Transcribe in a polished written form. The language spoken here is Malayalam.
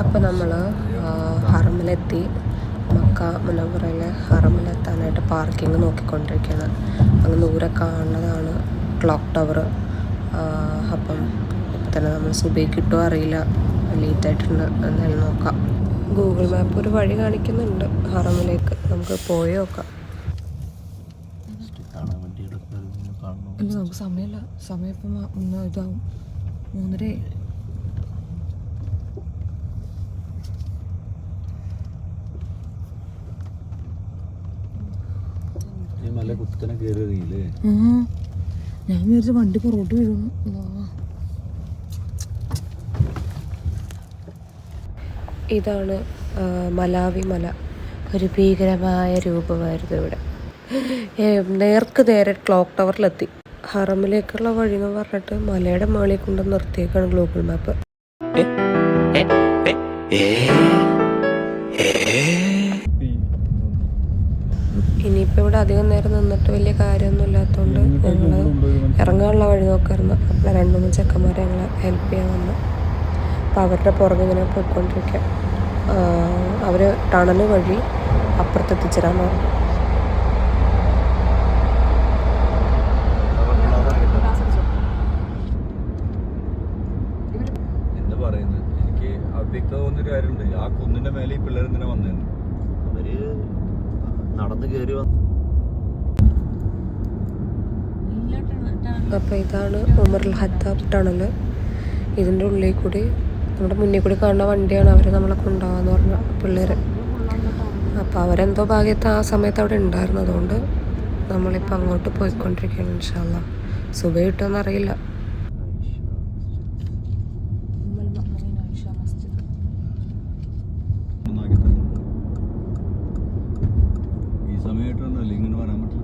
അപ്പോൾ നമ്മൾ ഹറമിലെത്തി. മക്ക മുനവ്വറയിലെ ഹറമിലെത്താനായിട്ട് പാർക്കിംഗ് നോക്കിക്കൊണ്ടിരിക്കുകയാണ്. അങ്ങ് ദൂരെ കാണുന്നതാണ് ക്ലോക്ക് ടവർ. അപ്പം ഇപ്പം തന്നെ നമ്മൾ സുബൈ കിട്ടുമോ അറിയില്ല, ലേറ്റായിട്ടുണ്ട്. എന്തായാലും നോക്കാം. ഗൂഗിൾ മാപ്പ് ഒരു വഴി കാണിക്കുന്നുണ്ട് ഹറമിലേക്ക്, നമുക്ക് പോയി നോക്കാം. അല്ല, നമുക്ക് സമയമില്ല. സമയം ഇപ്പം ഇതാവും 3:30. ഞാൻ വിചാരിച്ച വണ്ടി പുറകോട്ട് വീഴുന്നു. ഇതാണ് മലാവി മല. ഒരു ഭീകരമായ രൂപമായിരുന്നു ഇവിടെ. നേർക്ക് നേരെ ക്ലോക്ക് ടവറിലെത്തി. ഹറമിലേക്കുള്ള വഴി എന്ന് പറഞ്ഞിട്ട് മലയുടെ മുകളിൽ കൊണ്ട് നിർത്തിയേക്കാണ് ഗൂഗിൾ മാപ്പ്. ഇനിയിപ്പോൾ ഇവിടെ അധികം നേരം നിന്നിട്ട് വലിയ കാര്യമൊന്നും ഇല്ലാത്തതുകൊണ്ട് ഞങ്ങൾ ഇറങ്ങാനുള്ള വഴി നോക്കായിരുന്നു. അപ്പോൾ 2-3 ചെക്കന്മാരെ ഞങ്ങളെ ഹെൽപ്പ് ചെയ്യാൻ വന്നു. അപ്പോൾ അവരുടെ പുറകെ ഇങ്ങനെ പോയിക്കൊണ്ടിരിക്കുക. അവർ ടണൽ വഴി അപ്പുറത്തെത്തിച്ചേരാൻ പറഞ്ഞു. എന്താ പറയുന്നത്, എനിക്ക് അവ്യക്തത തോന്നിയൊരു കാര്യമുണ്ട്. ആ കുന്നിന്റെ മേലെ ഈ പിള്ളേർ ഇങ്ങനെ വന്നേന്ന് അവര് നടന്ന് കയറി വന്നു. അപ്പോൾ ഇതാണ് ഉമറുൽ ഖത്താബ് ടണൽ. ഇതിൻ്റെ ഉള്ളിൽ കൂടി നമ്മുടെ മുന്നിൽ കൂടി കാണുന്ന വണ്ടിയാണ് അവർ നമ്മളെ കൊണ്ടുപോകാമെന്ന് പറഞ്ഞ പിള്ളേർ. അപ്പോൾ അവരെന്തോ ഭാഗ്യത്ത് ആ സമയത്ത് അവിടെ ഉണ്ടായിരുന്നു. അതുകൊണ്ട് നമ്മളിപ്പോൾ അങ്ങോട്ട് പോയിക്കൊണ്ടിരിക്കുകയാണ്. ഇൻഷാ അല്ലാഹ് സുബൈ കിട്ടുമെന്ന് അറിയില്ല. ഈ സമയമായിട്ടൊന്നുമല്ല ഇങ്ങനെ വരാൻ പറ്റില്ല.